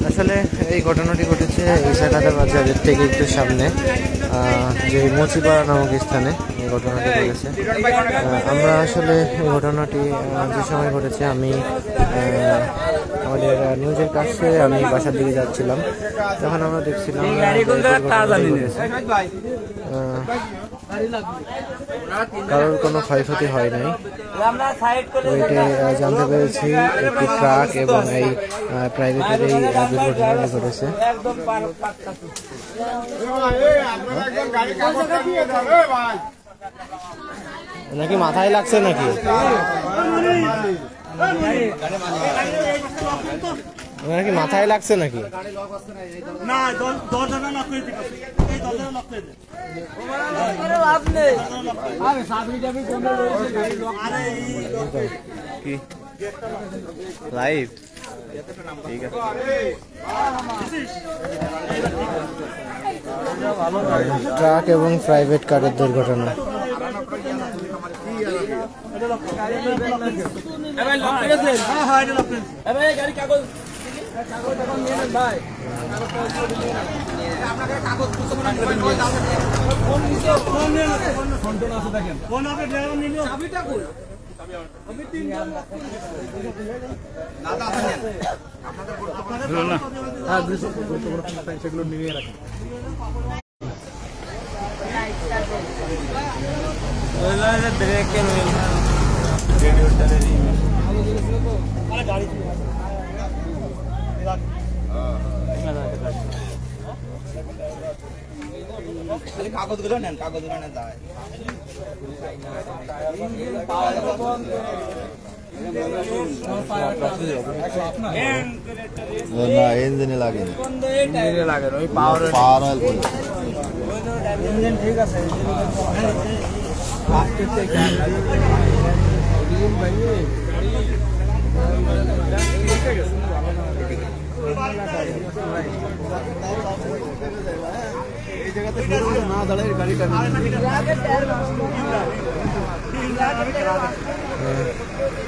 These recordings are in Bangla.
আসলে এই ঘটনাটি ঘটেছে ইসাকাদা বাজারের থেকে একটু সামনে যে মুচিপাড়া নামক স্থানে এই ঘটনাটি ঘটেছে। আমরা আসলে এই ঘটনাটি যে সময় ঘটেছে আমি আমাদের নিউজের কাছে আমি বাসার দিকে যাচ্ছিলাম, তখন আমরা দেখছিলাম কারোর কোনো ক্ষয়ক্ষতি হয় নাই। এটা জানতে পেরেছি একটি ট্রাক এবং এই প্রাইভেটের এই দুর্ঘটনাটি ঘটেছে। নাকি মাথায় লাগছে নাকি? নাকি মাথায় লাগছে নাকি? লাইভ ঠিক আছে। ট্রাক এবং প্রাইভেট কারের দুর্ঘটনা। সেগুলো নিয়ে রাখেন। কাগজগুলো নেন, কাগজগুলো নেন। না ইঞ্জিনে লাগে, ইঞ্জিনে লাগে ওই পাওয়ার অয়েল বলে ইঞ্জিন ঠিক আছে। এই জায়গাতে না দাঁড়ায় গাড়িটা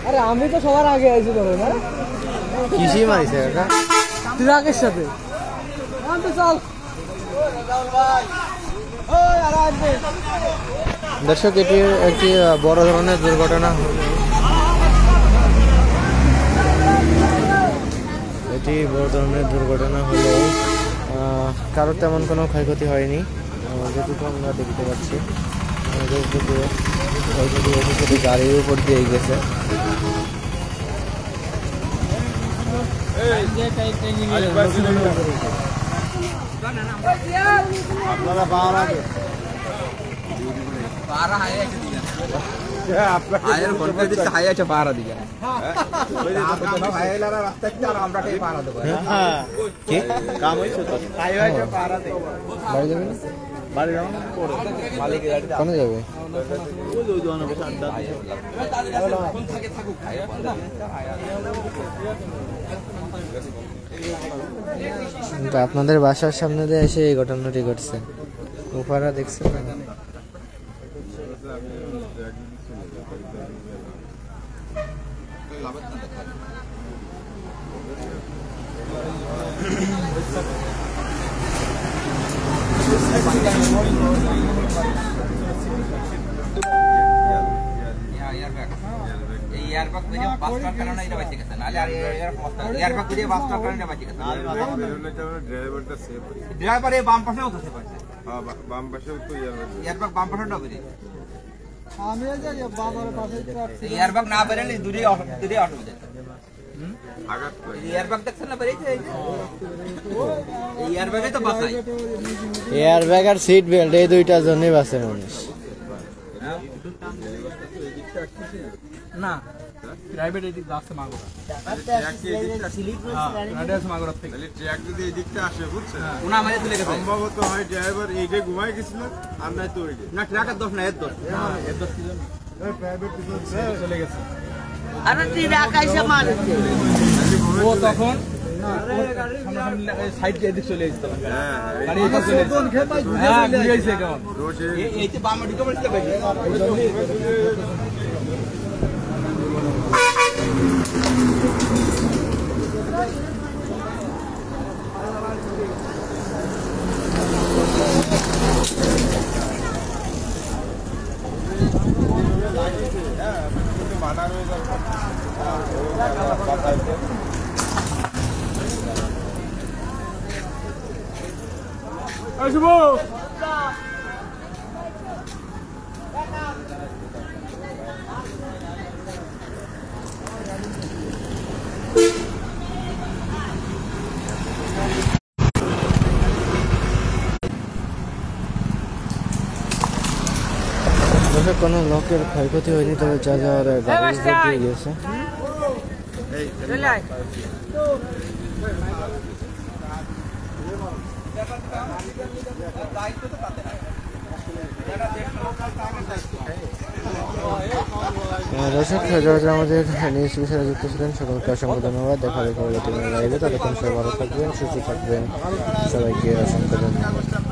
আরে আমি তো সবার আগে আইছি ধরো না কিসি মারিছে এটা ট্রাকের সাথে। চল দর্শক, এটি একটি বড় ধরনের দুর্ঘটনা। এটি বড় ধরনের দুর্ঘটনা হলেও কারোর তেমন কোনো ক্ষয়ক্ষতি হয়নি যেটুকু আমরা দেখতে পাচ্ছি। ক্ষয়ক্ষতি গাড়ির উপর দিয়ে গেছে। আপনারা পাওয়ার আগে আপনাদের বাসার সামনে দিয়ে এসে এই ঘটনাটি ঘটছে। উপহারা দেখছেন না? এয়ারব্যাগ করে বাসটার কারণে এটা বাঁচে গেছে নালে আর এয়ারব্যাগ করে বাসটার কারণে এটা বাঁচে গেছে ড্রাইভারটা সেফ ড্রাইভার এই বাম পাশেও ধরতে পারছে বাম পাশেও তো এয়ারব্যাগ বাম পাশেও বেরে আমি যাই বাবার পাশে এয়ারব্যাগ না বেরোলে দূরে অসুবিধা আঘাত এয়ারব্যাগ দেখছেন না বেরিয়েছে এই এয়ারব্যাগে তো বাঁচাই এয়ার ব্যাগ আর সিট বেল্ট এই দুইটার জন্যই বাঁচে মানুষ। না প্রাইভেট এদিক আসছে মাগুরা মাগুরা থেকে ট্র্যাক যদি এই দিকটা আসে বুঝছেন ওনা আমাদের তুলে গেছে সম্ভবত হয় ড্রাইভার এইটা ঘুমাই গেছিল আর নাই তো ওইটা না ট্রাকের দোষ না এর দোষ প্রাইভেট চলে গেছে আরে ট্রাক আইসা মারছে ও তখন সাইড দিয়ে এদিক চলে এসেছে গাড়ি এদিক চলে এসেছে হ্যাঁ ঘুরে আইছে কেমন এই যে বাম দিকে বলতে পারছে কোনো লোকের ক্ষয়ক্ষতি হয়নি, তবে যা যাওয়ার গাড়ি দিয়ে গিয়েছে। দর্শক যারা আমাদের নিউজ বিষয়ে যুক্ত ছিলেন সকলকে অসংখ্য ধন্যবাদ। দেখা দেখে লাইভে, ততক্ষণ সবাই ভালো থাকবেন, সুস্থ থাকবেন, সবাইকে অসংখ্য ধন্যবাদ।